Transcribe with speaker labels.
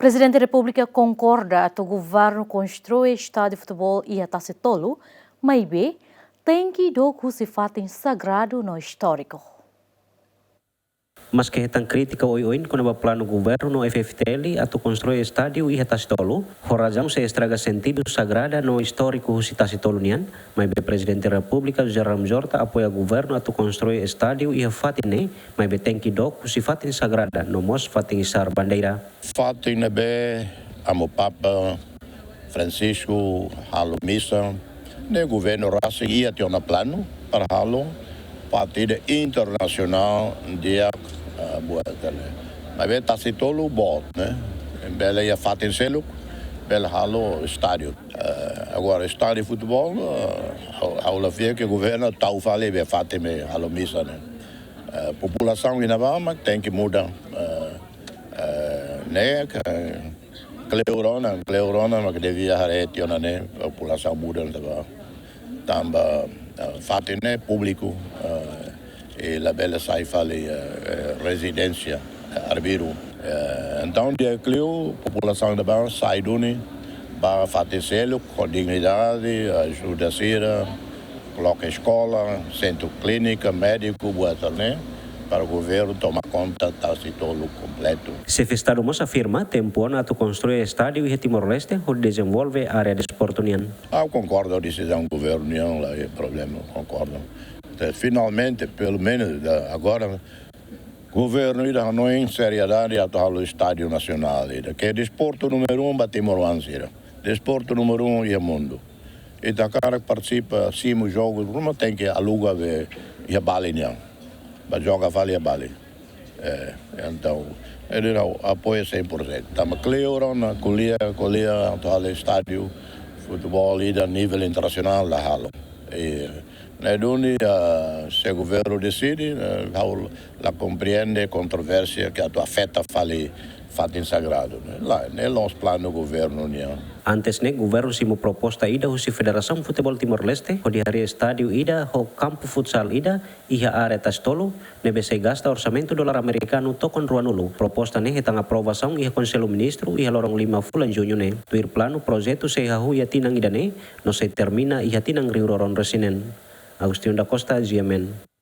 Speaker 1: Presidente da República concorda que o governo constrói estádio de futebol e a Tacitolo, mas tem que dar o sifatem sagrado no histórico.
Speaker 2: Mas que tan crítica oi-oin quando plano governo no FFTL atau constrói estádio e Tacitolo, razão se estraga sentido sagrada no histórico si Tacitolo nian, mas o Presidente da República José Ramos Horta apoia governo atau constrói estádio e fatine, mas tem que dar o sifatem sagrada no mos fatin isar bandeira.
Speaker 3: Fatin be amo Papa Francisco halo missa, ne governo rasa ia tiona plano para halo partida internacional dia buat ale. Mas Tacitolo bom, né? Bela ia fatin selo, bela halo estádio. Agora estádio de futebol, aula via que o governo tau fale be fatin me halo missa, né? População ainda vai, mas tem que mudar. Né? Cleurona, mas que devia retirar, né? População muda, tamba fatin né público. E la bela sai fale residência Arbiru. Então dia Cleo população da Bahia sai duni para fazer selo com dignidade, ajuda a coloca escola, centro clínica, médico, buat né? Para o governo tomar conta da Tacitolo completo.
Speaker 2: Se Estado mos afirma tempoan atau constrói estádio e Timor-Leste ou desenvolve área de esporte união.
Speaker 3: Eu concordo com a decisão do governo união, lá é problema, concordo. Finalmente, pelo menos agora, o governo ainda não é em seriedade atual o estádio nacional, que é desporto número 1 para Timor-Leste, desporto número 1 e o mundo. E da cara que participa, sim, os jogos, não tem que alugar e a bala não. Mas joga vale a bala. Então, ele apoia 100%. Estamos claros na colher atual estádio, futebol e a nível internacional da Halo. Se o governo decide, la compreende a controvérsia que afeta fatin sagrado. Lá, é o plano do governo união.
Speaker 2: Antes ne governo simo proposta ida husi Federação Futebol Timor-Leste, ho di hari estádio ida, ho campo futsal ida, iha área Tacitolo, nebe se gasta orçamento dolar americano tokon ruanulu. Proposta ne hetang aprovação iha Conselho Ministro iha lorong 5 bulan junho ne. Tuir plano projeto se iha hu ia tinang ida ne, no se termina iha tinang riuroron resinen. Agustin da Costa, GMN.